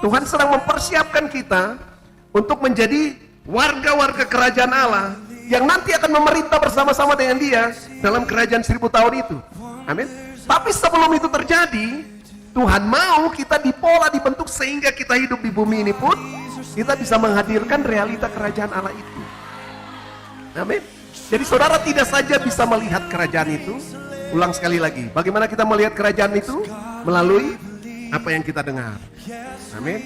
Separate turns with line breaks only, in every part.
Tuhan sedang mempersiapkan kita untuk menjadi warga-warga kerajaan Allah yang nanti akan memerintah bersama-sama dengan Dia dalam kerajaan 1000 tahun itu. Amin. Tapi sebelum itu terjadi, Tuhan mau kita dipola, dibentuk sehingga kita hidup di bumi ini pun kita bisa menghadirkan realita kerajaan Allah itu. Amin. Jadi saudara tidak saja bisa melihat kerajaan itu. Ulang sekali lagi, bagaimana kita melihat kerajaan itu? Melalui apa yang kita dengar. Amin.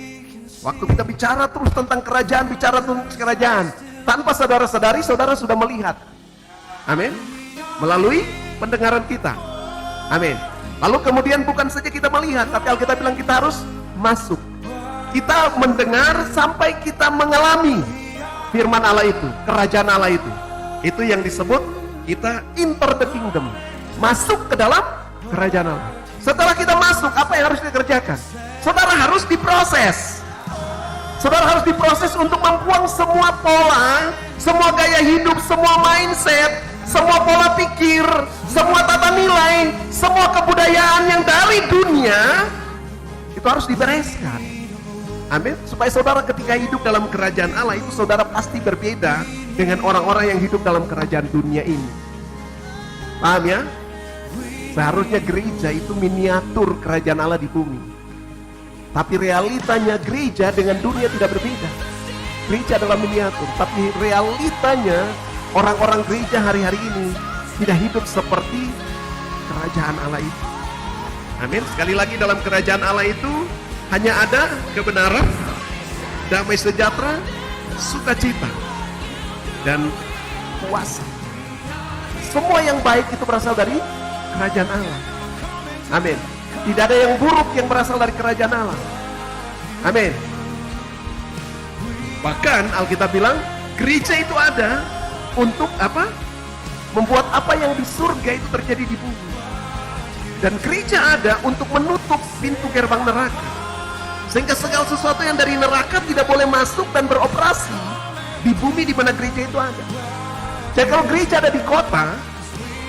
Waktu kita bicara terus tentang kerajaan, bicara tentang kerajaan, tanpa saudara-sadari, saudara sudah melihat. Amin. Melalui pendengaran kita. Amin. Lalu kemudian bukan saja kita melihat, tapi Alkitab bilang kita harus masuk. Kita mendengar sampai kita mengalami firman Allah itu, kerajaan Allah itu. Itu yang disebut kita enter the kingdom, masuk ke dalam kerajaan Allah. Setelah kita masuk, apa yang harus dikerjakan? Saudara harus diproses. Saudara harus diproses untuk membuang semua pola, semua gaya hidup, semua mindset, semua pola pikir, semua tata nilai, semua kebudayaan yang dari dunia itu harus dibereskan. Amin. Supaya saudara ketika hidup dalam kerajaan Allah itu, saudara pasti berbeda dengan orang-orang yang hidup dalam kerajaan dunia ini. Paham ya? Seharusnya gereja itu miniatur kerajaan Allah di bumi. Tapi realitanya gereja dengan dunia tidak berbeda. Gereja adalah miniatur, tapi realitanya orang-orang gereja hari-hari ini tidak hidup seperti kerajaan Allah itu. Amin. Sekali lagi, dalam kerajaan Allah itu hanya ada kebenaran, damai sejahtera, sukacita, dan kuasa. Semua yang baik itu berasal dari kerajaan Allah. Amin. Tidak ada yang buruk yang berasal dari kerajaan Allah. Amin. Bahkan Alkitab bilang gereja itu ada untuk apa? Membuat apa yang di surga itu terjadi di bumi. Dan gereja ada untuk menutup pintu gerbang neraka, sehingga segala sesuatu yang dari neraka tidak boleh masuk dan beroperasi di bumi di mana gereja itu ada. Jadi kalau gereja ada di kota,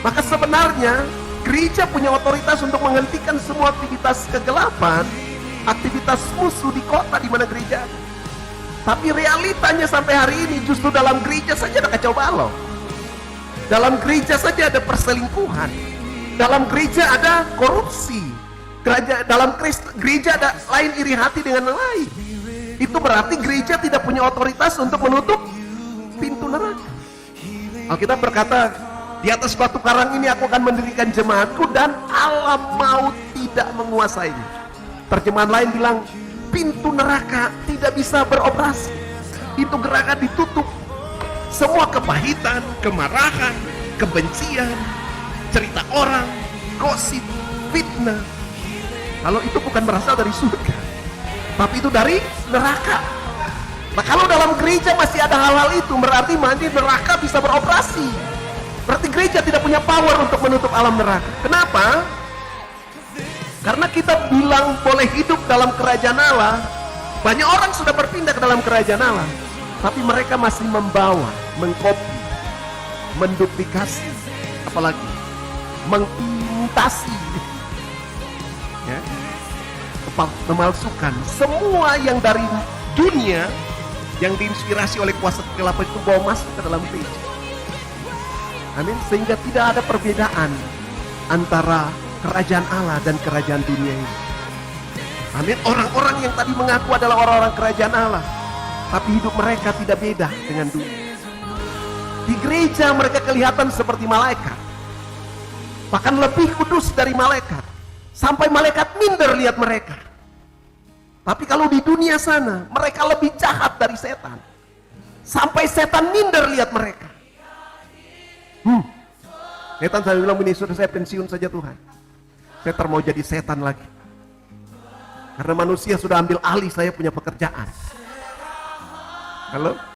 maka sebenarnya gereja punya otoritas untuk menghentikan semua aktivitas kegelapan, aktivitas musuh di kota di mana gereja ada. Tapi realitanya sampai hari ini justru dalam gereja saja ada kacau balau. Dalam gereja saja ada perselingkuhan. Dalam gereja ada korupsi. Dalam gereja ada lain iri hati dengan lain. Itu berarti gereja tidak punya otoritas untuk menutup pintu neraka. Alkitab berkata, di atas batu karang ini aku akan mendirikan jemaatku dan alam maut tidak menguasainya. Terjemahan lain bilang, pintu neraka tidak bisa beroperasi. Pintu neraka ditutup. Semua kepahitan, kemarahan, kebencian, cerita orang, gosip, fitnah, kalau itu bukan berasal dari surga, tapi itu dari neraka. Nah, kalau dalam gereja masih ada hal-hal itu, berarti nanti neraka bisa beroperasi. Berarti gereja tidak punya power untuk menutup alam neraka. Kenapa? Karena kita bilang boleh hidup dalam kerajaan Allah. Banyak orang sudah berpindah ke dalam kerajaan Allah, tapi mereka masih membawa, mengkopi, menduplikasi, apalagi mengimitasi, ya, memalsukan semua yang dari dunia yang diinspirasi oleh kuasa kegelapan itu bawa masuk ke dalam gereja. Amin. Sehingga tidak ada perbedaan antara kerajaan Allah dan kerajaan dunia ini. Amin. Orang-orang yang tadi mengaku adalah orang-orang kerajaan Allah, tapi hidup mereka tidak beda dengan dunia. Di gereja mereka kelihatan seperti malaikat, bahkan lebih kudus dari malaikat, sampai malaikat minder lihat mereka. Tapi kalau di dunia sana mereka lebih jahat dari setan, sampai setan minder lihat mereka. Setan saya bilang begini, sudah saya pensiun saja Tuhan, saya mau jadi setan lagi, karena manusia sudah ambil alih saya punya pekerjaan. Halo?